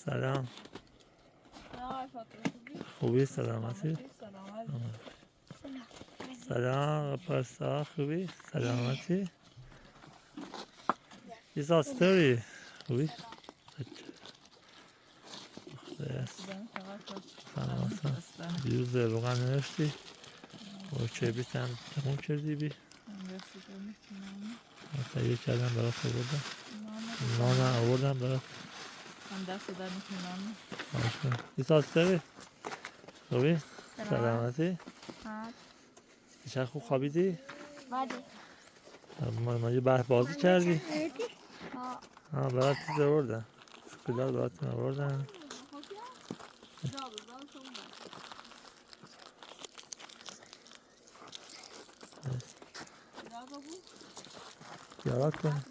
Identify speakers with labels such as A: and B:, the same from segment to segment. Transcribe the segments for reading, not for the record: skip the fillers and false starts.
A: سلام. خوبی؟ سلامتی؟ سلام پارسا، خوبی؟ سلامتی؟ ایسا ستوری خوبی؟ سلام. دیروز روغن نوشتی؟ چه بیتن تموم کردی بی؟ تهیه کردم برای خوردم. نان آوردم برای
B: هم دست در میکنم.
A: ایسا ستوری خوبی؟ سلامتی؟ دیشب خوب خوابیدی؟
C: بله.
A: ما یه بازی کردی؟ برات چیز آوردم. شکلات براتون آوردم. یارات کن.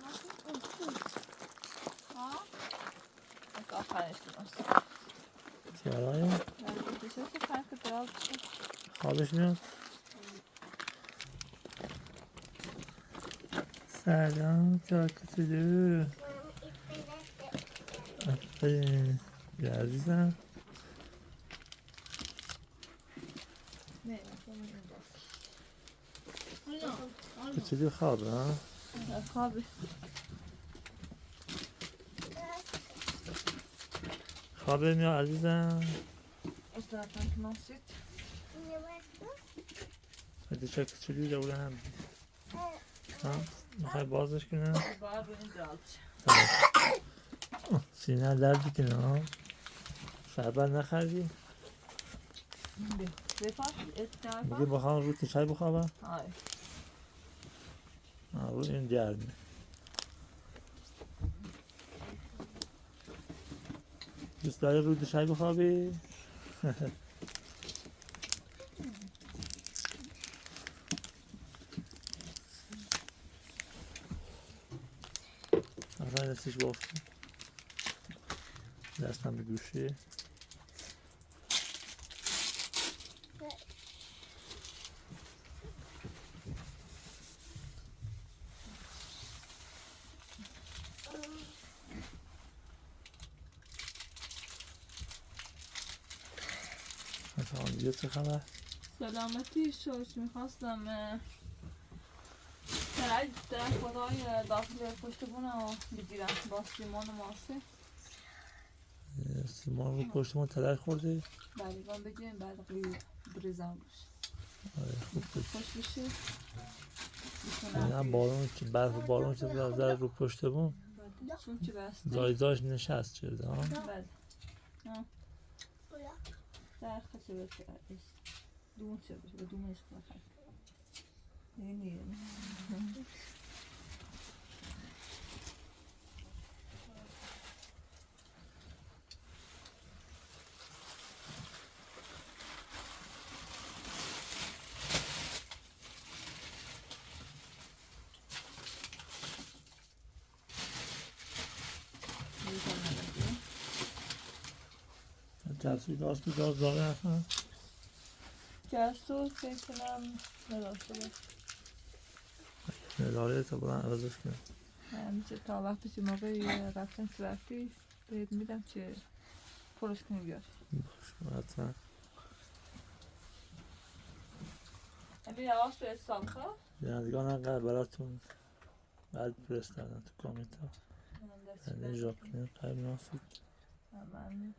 A: چیارایم؟ خوابش میاد؟ سلام چاکتلو. افرین بیا عزیزم. کتلو خوابه ها؟
B: خوابه.
A: خوابه میاد عزیزم.
B: استراحتم که ناسید.
A: هدی چه کتلوی رو هم میخوای بازش کنم؟
B: باید بینید دالچه.
A: سینه درد کنه. شربت نخوردی؟ میگه بخوام رو تشای بخوابم؟ رو این گرمه. دوست داری رو تشای بخوابی؟ اصلا دستش بافت. دستم به گوشی. مثلا دیگه چه خبر؟
B: سلامتی شوش میخواستم در خدای داخل پشت بونو بگیرم با سیمان و ماسه.
A: سیمان رو پشت ما تلک خورده؟
B: بله بان بگیریم بعد قلیب بریزم باشه.
A: خوب بود.
B: خوش بشه.
A: این هم بارون که برف بارون که بذاره رو پشت بون
B: چون چی بسته؟
A: زایزاش نشست شده ها؟
B: بله. در خطه بشه دوم چه بشه به دومش بخواهد اینه
A: جرسی گاز تو گاز داره اصلا؟
B: جرسو فکر کنم نداشته باشه.
A: نداره تا برن عوضش کنم.
B: همیشه تا وقتی که موقعی رفتن که رفتی بهت میدم که پرش کنی بیار.
A: باش حتما.
B: امی نواز تو حساب خواه؟
A: بینندگان انقدر براتون بعد فرستادن تو کامنت ها. یعنی ژاپنی قرب ناسید.
B: من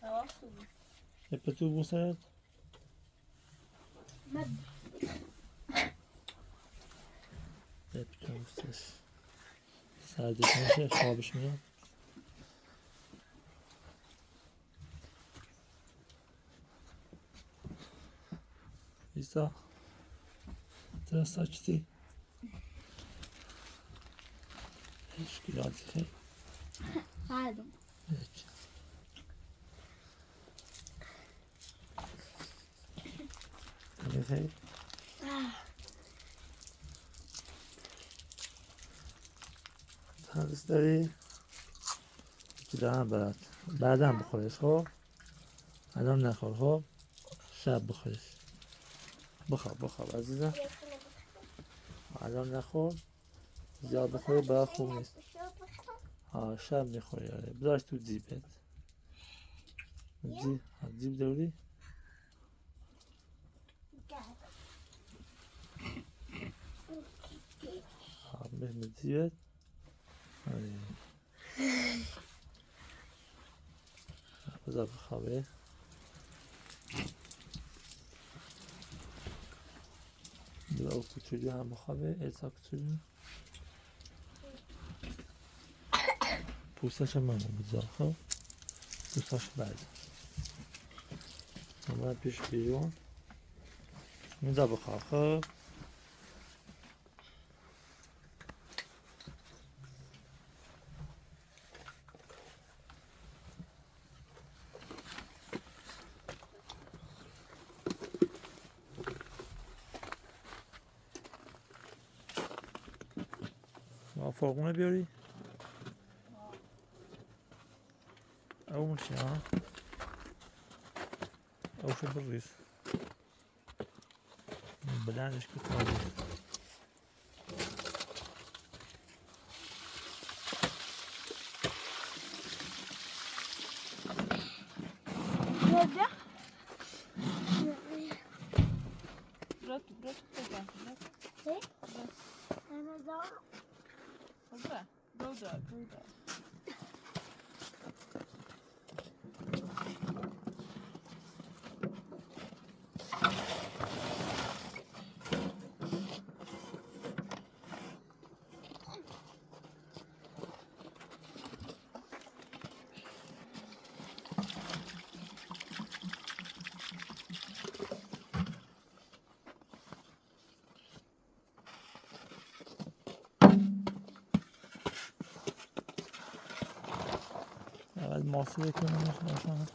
B: نواز تو بود.
A: اپتو بوسد؟ اپتو بوسش سردش میشه خوابش میاد. ایسا چرا ساکتی؟ اشکیلاتی خیلی
C: هردوم
A: یک خیلی خیلی تنظیف داری؟ که دارم برات بعدم بخوریش خب؟ الان نخور خب؟ شب بخوریش بخواب عزیزم. الان نخور زیاد بخوری برای خوب نیست. شب میخوری آره بذارش تو جیبت جیب داری؟ به جیبت آره بذار بخوابه بذار او کوچولی هم بخوابه ایسا کوچولی پوستش هم بذار خب پوستش بردار اومد پیش بیرون میذار بخواب خب فرقونه بیاری؟ او میشه ها؟ او شو بریز بلندش که تازه اول ماسه کنیم مثلا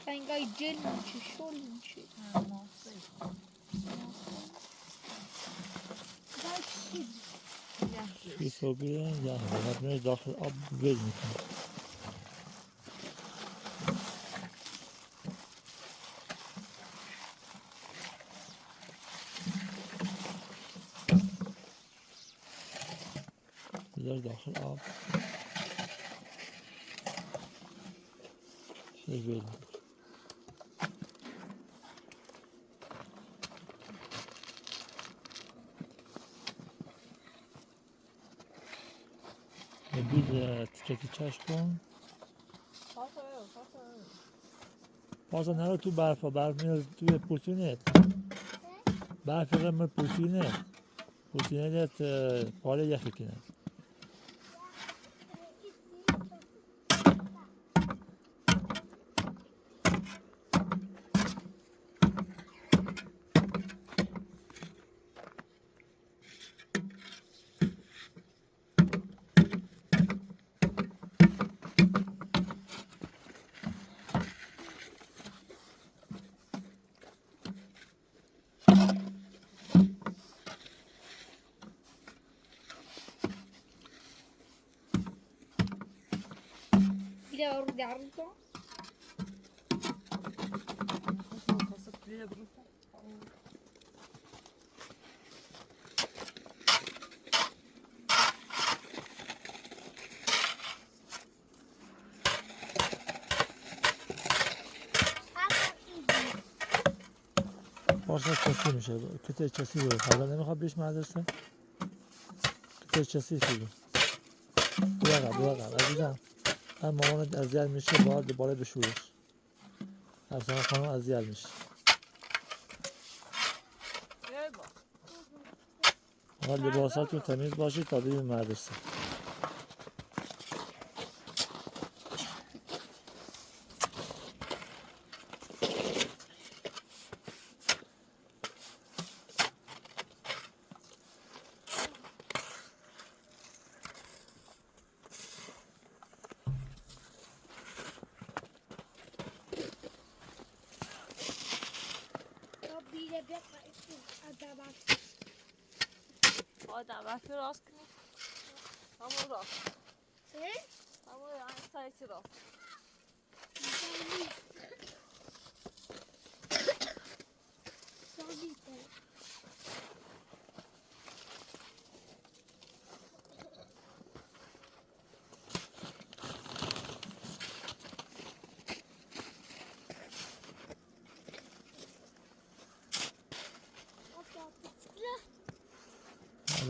C: Rengar gel میشه شل میشه
A: حسابی یا حالت داخل آب ول میکنه بذار داخل آب ول میکنه bir تیکه چش کن پاسا نرو تو برف میره توی پوتینت برف میره پوتینت پاره یخی کنه
C: Yardım.
A: پارسا کسی میشه کته کسی رو فردا نمیخواد بیش مدرسه کته کسی شده بو عزیزم هم مامانت اذیت میشه باید دوباره بشورش افسانه خانم اذیت میشه باید لباساتون تمیز باشید تا بریم مدرسه
B: آدم وقتی راست کنی همون راست
C: چه؟
B: همون سعی چی راست
C: ثابته.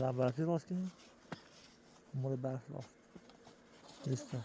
A: از اول راست کنیم مورد برف راست نیستم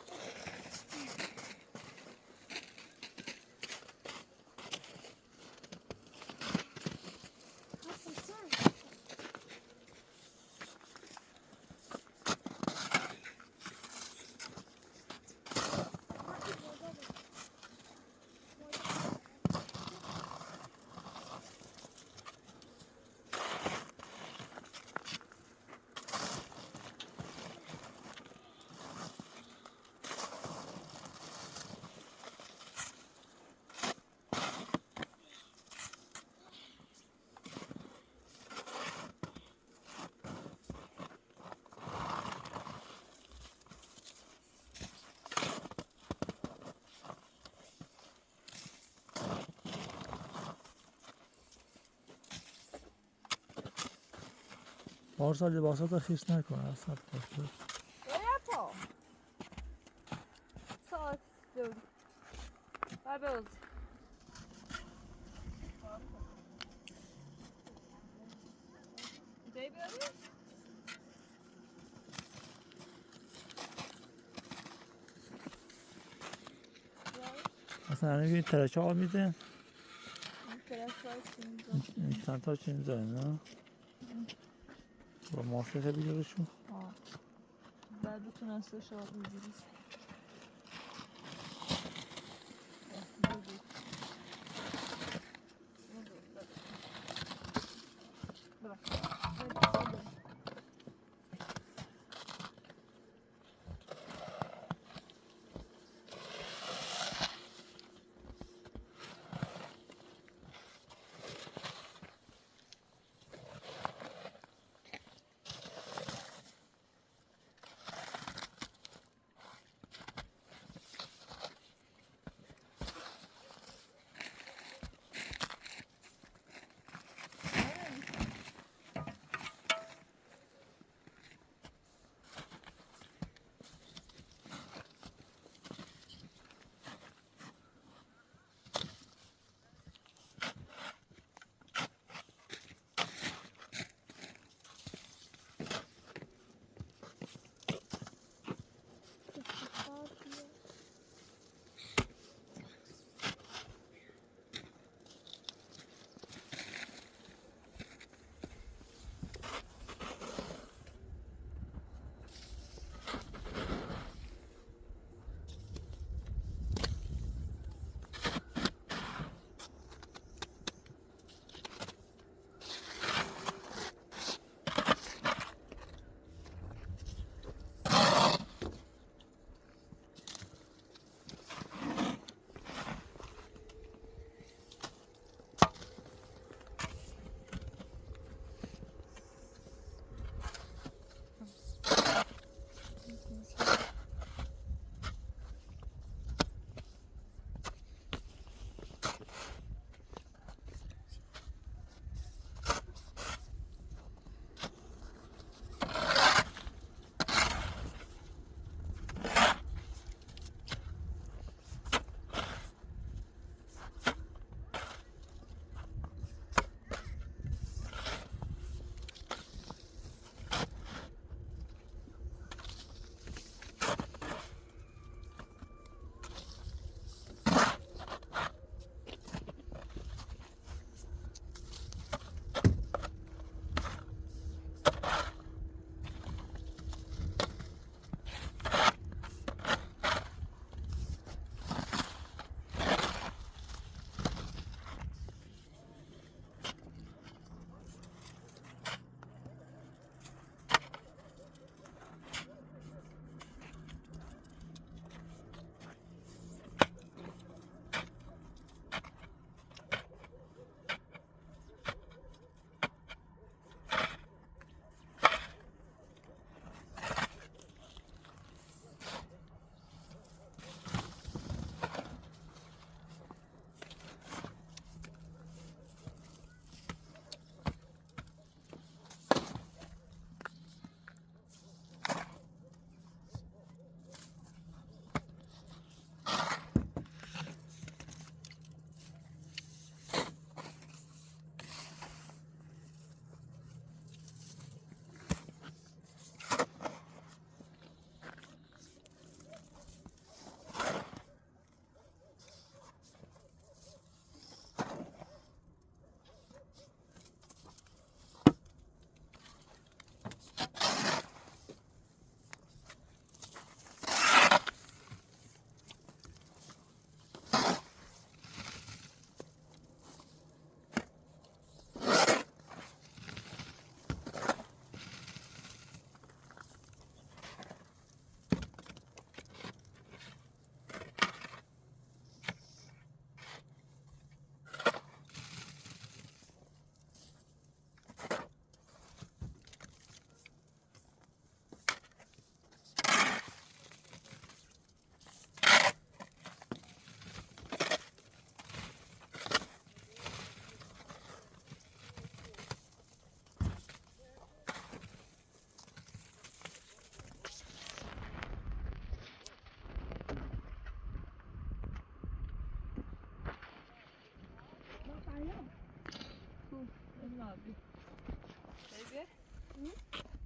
A: پارسال لباسات رو خیس نکن اصلا
B: Eto! Saat 4. Var be oldu. Gideyi böyle.
A: اصلا همه این ترکه ها میده
B: Teraz var şimdi.
A: این چند تا چی میذاره نه با موافقه بیارشون
B: Ha. Ben bütün hasta şarkı izleriz. Bırak. Hadi.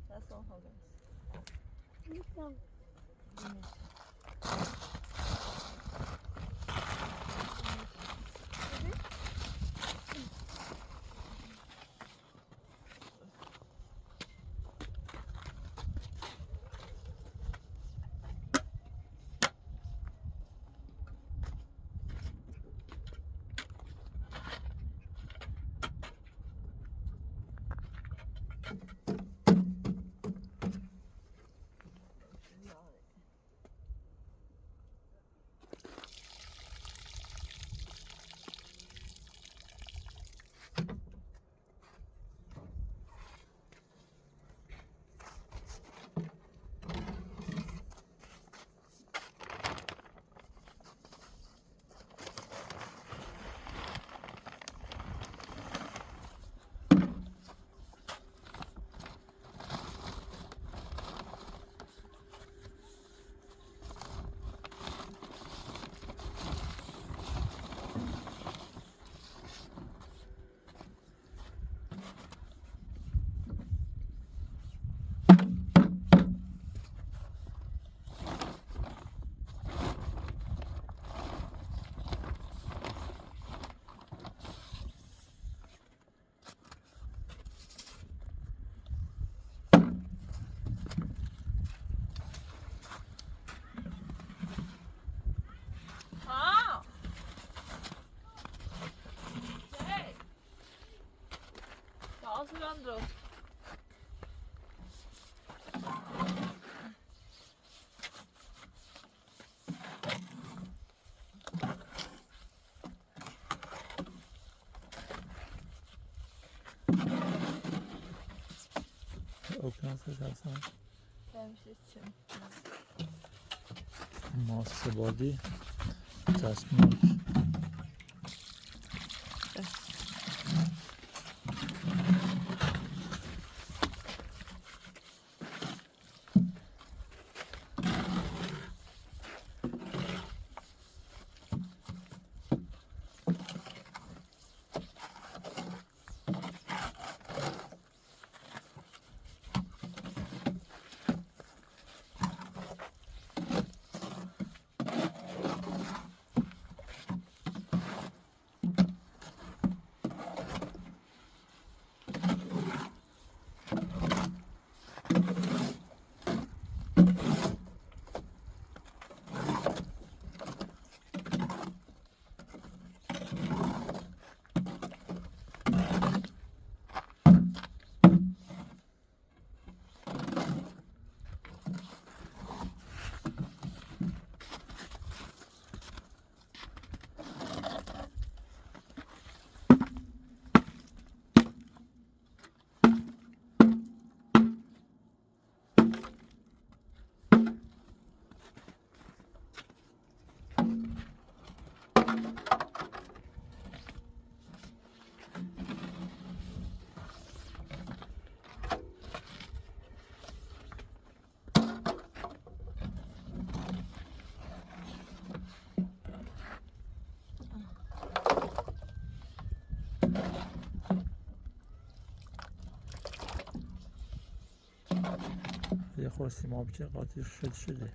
B: دست آن حاضر
C: می‌کنم.
B: Alejandro.
A: اوکناسش هستن
B: Demişiz için.
A: ماسه بادی تصمیم یه خورده سیماب چه قاطی شده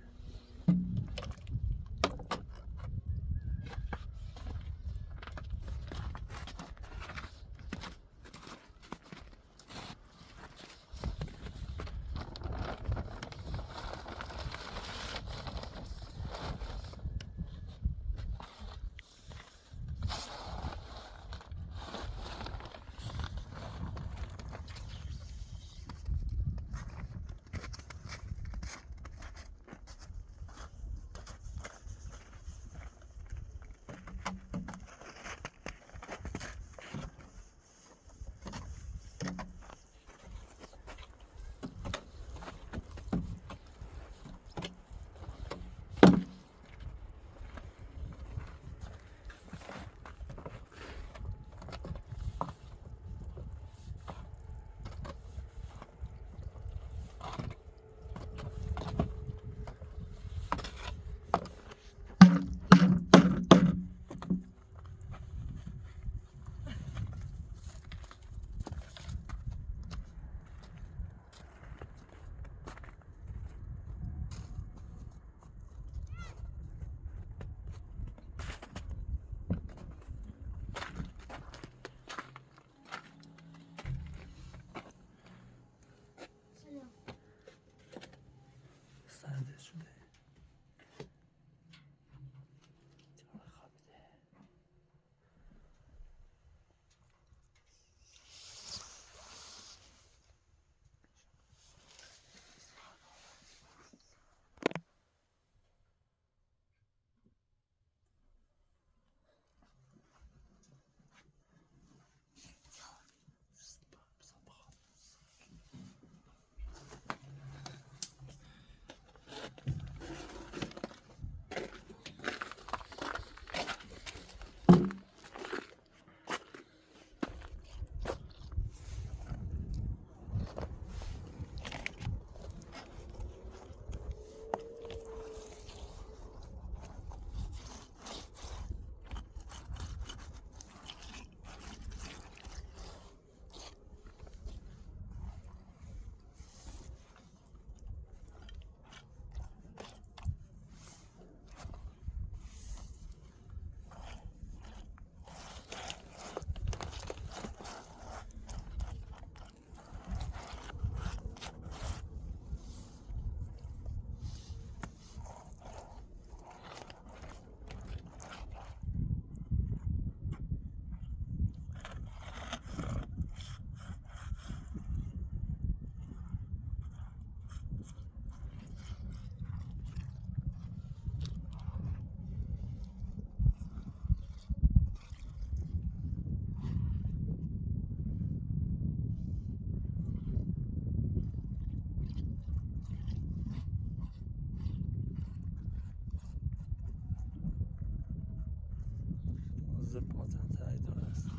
A: جزء پاتنت اداره است.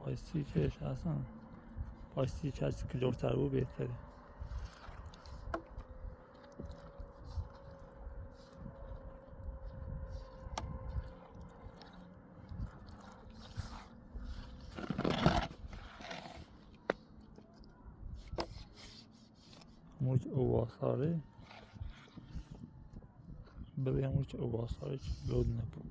A: پایستیکش اصلا پایستیک هرچی که جفتر بود بهتره. موج اواساره ببین موج اواساره چی لود نبود.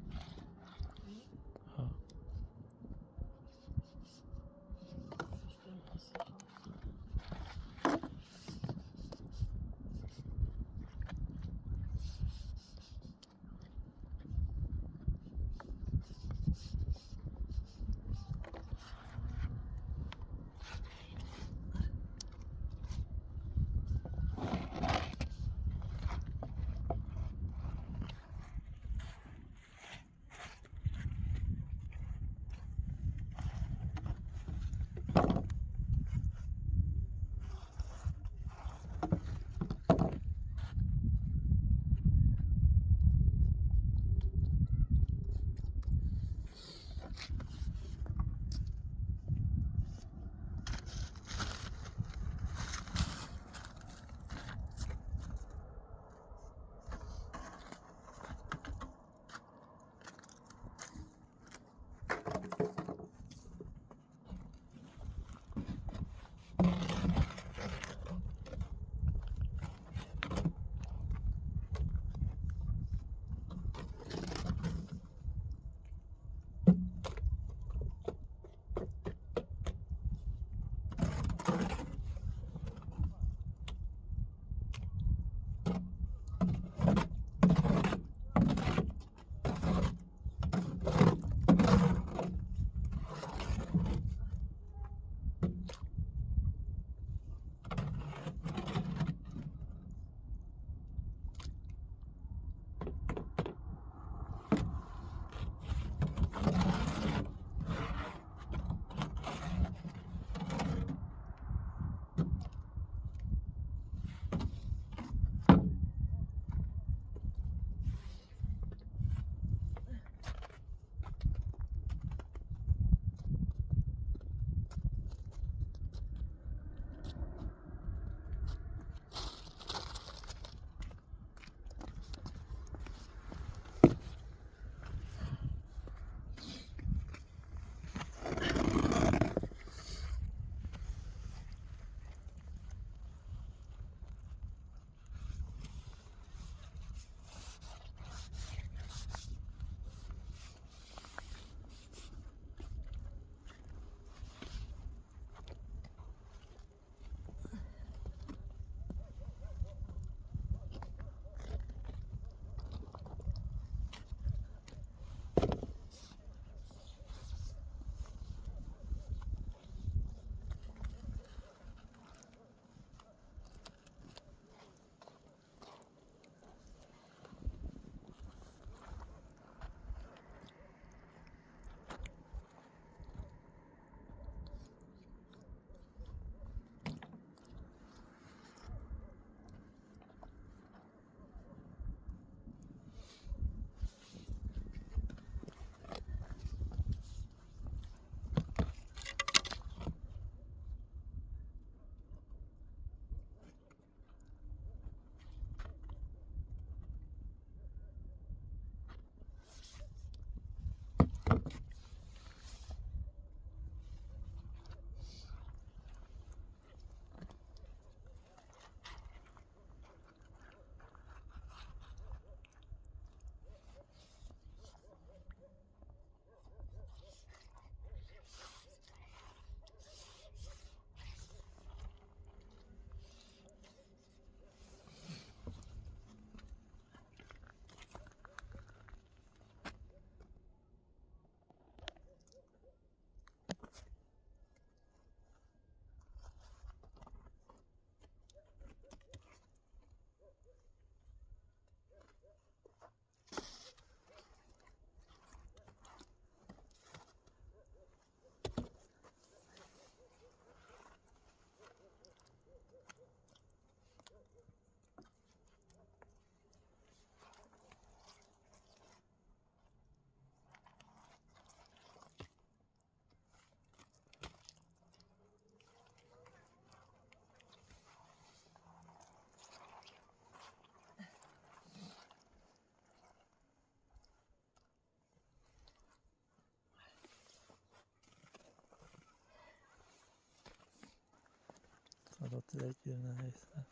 A: برات گیر نهیستن.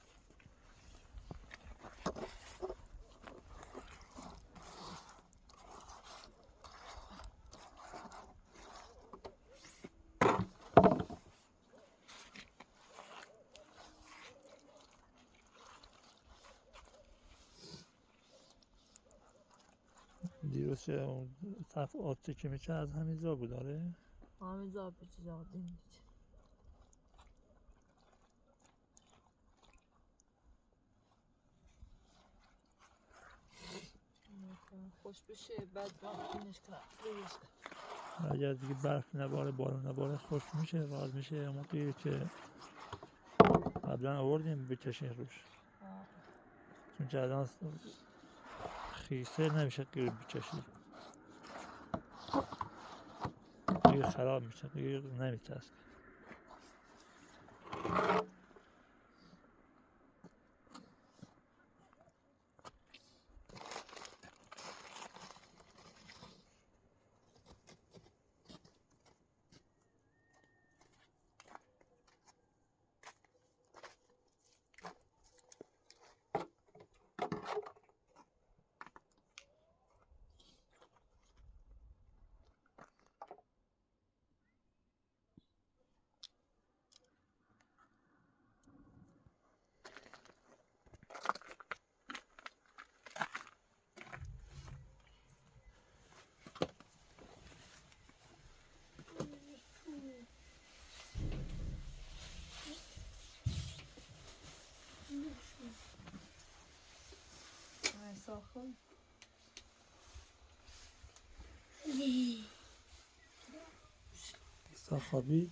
A: دیروز چه اون صف آب که میشه از همین جا بود داره؟
B: همین جا پیچی جا دیم خوش بشه بعد اینش کنم رویش کنم.
A: اگر دیگه برف نباره بارون نباره خوش میشه راحت میشه. اما که قبلا آوردیم بکشین روش چون که الان خیسه نمیشه غیر بکشی غیر خراب میشه غیر نمیترسه.
B: ساخن
A: خوابی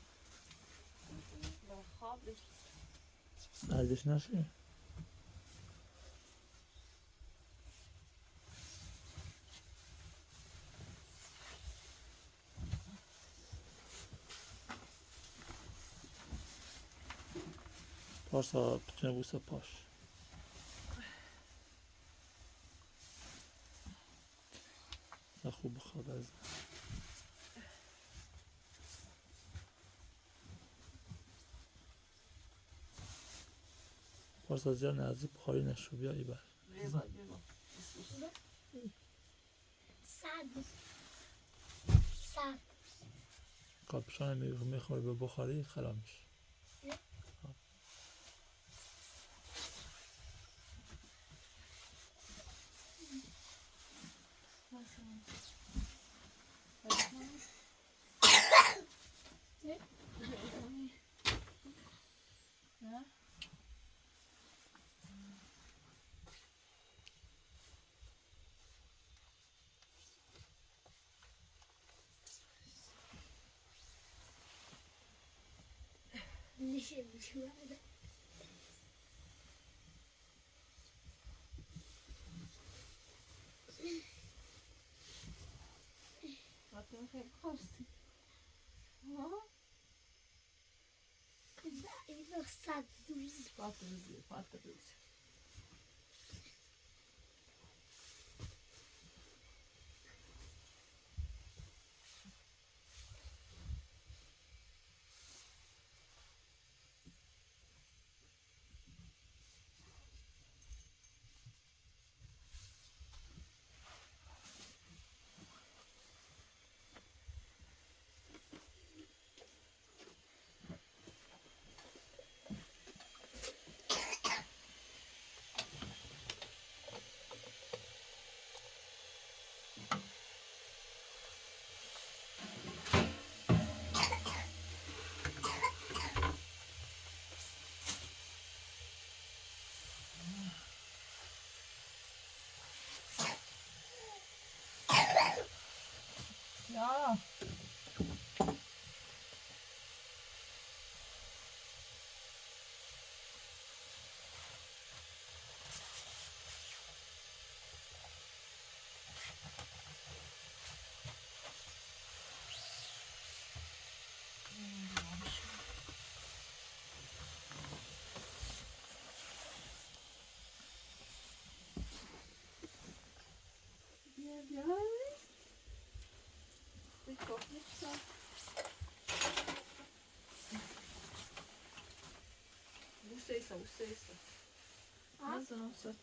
B: خوابش
A: سردش نشه. پارسا بتونه بوسه پاش خوب بخواب از پارسا زیاد نزدیک بخاری نشو بیا ایبر
C: صد
A: کاپشان میخوره به بخاری خراب میشه.
C: میشه میشه
B: وقتی خیلی خواستی
C: اینو 100
B: پاتروزی Ja. Ja. Ik hoop niet zo. Isa, você Isa. Mas não sei.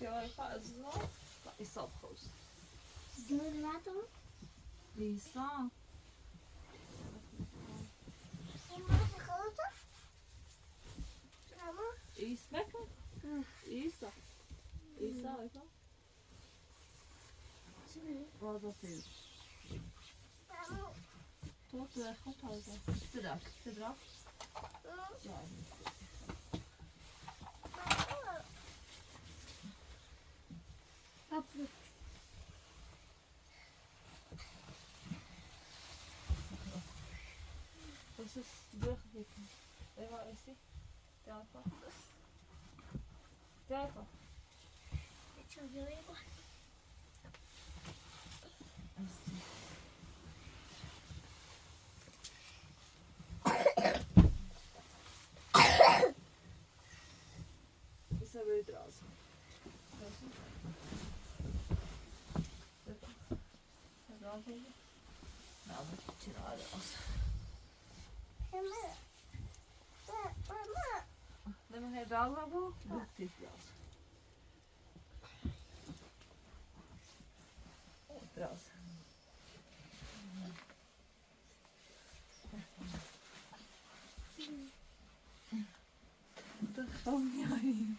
B: Jag faz não. Isso é post.
C: Do lado.
B: Isso.
C: Uma coisa. Mama.
B: Isso, Beca. Isso. Isso, olha.
C: Sim.
B: Rosa fez.
C: Mama.
B: Tudo é rosa. Será? Será? Já.
C: Papu.
B: Vocês dois aqui. Leva esse. Telefone. Telefone.
C: Deixa eu ver igual.
B: Assim. Isso é verdrosa. Não, vou tirar a nossa.
C: Mama. Mama.
B: Leva redrosa, eu vou ter redrosa. Redrosa. Tá fome aí.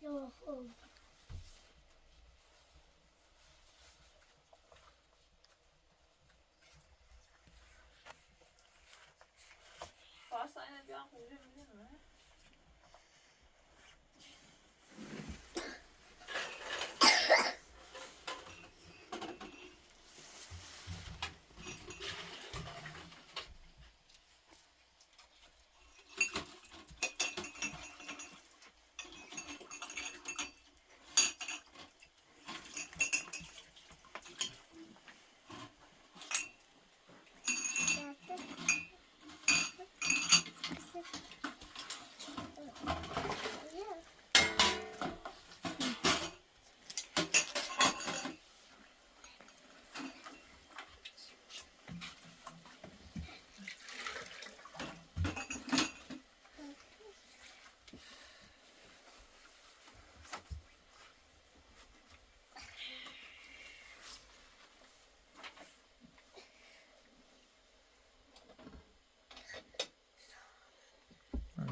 C: Eu vou.
B: Passa ainda de uma coisa, não é?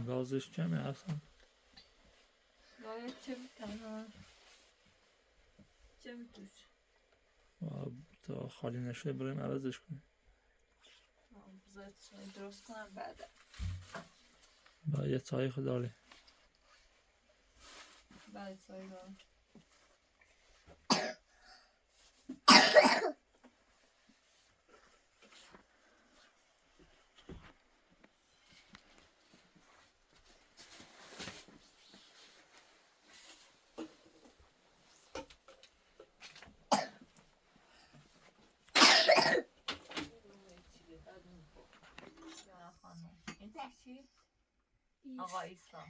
A: گازش کمه اصلا.
B: Gayet çabuk ha. Çabuk düş.
A: تا خالی نشه بریم عوضش کنیم.
B: بذارت سایه درست کنم بعد.
A: با یه تایخ داره.
B: بعد سایه دارم. Ağa İsa.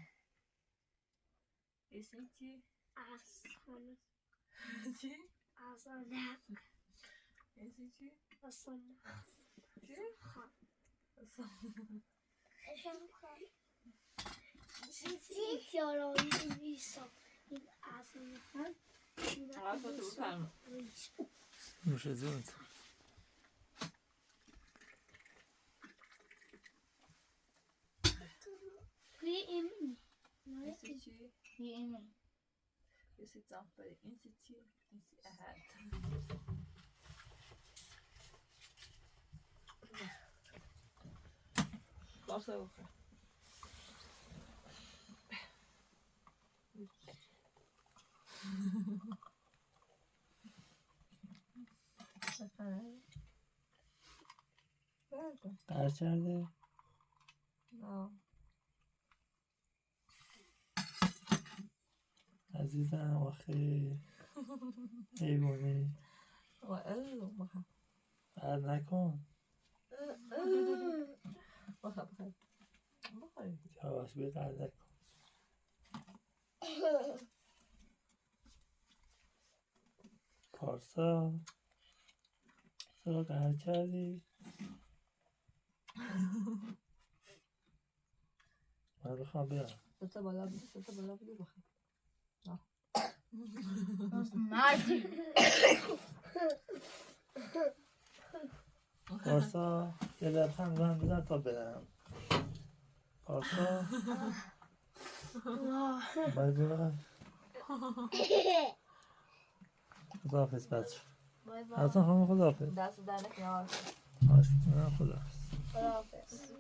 B: Esin ki?
C: Aslan.
B: Ki?
C: Aslan.
B: Esin ki?
C: Aslan.
B: Ki? Aslan.
C: Sitt jag då i vissa. Alltså.
B: Arka dur kalma.
A: نوشه زیاد.
C: Vi är min.
B: Esin ki?
C: Vi är min.
B: Esin zampari. Esin ki? Esin ahad. Varsa yok.
A: قهر کرده؟
B: نه
A: عزیزم آخه حیوانی
B: و الو بخم
A: قهر نکن
B: بخم
A: یواش بی قهر نکن پارسا چرا قهر کردی؟ من بخوام برم
B: ستا بالا بودی بخم
C: مردی
A: پارسا یه لبخند من بزن تا برم پارسا بای بای خداحافظ بچه
C: بای بای
A: حسن خانم خداحافظ
B: دست در نکنار
A: خداحافظ
C: خداحافظ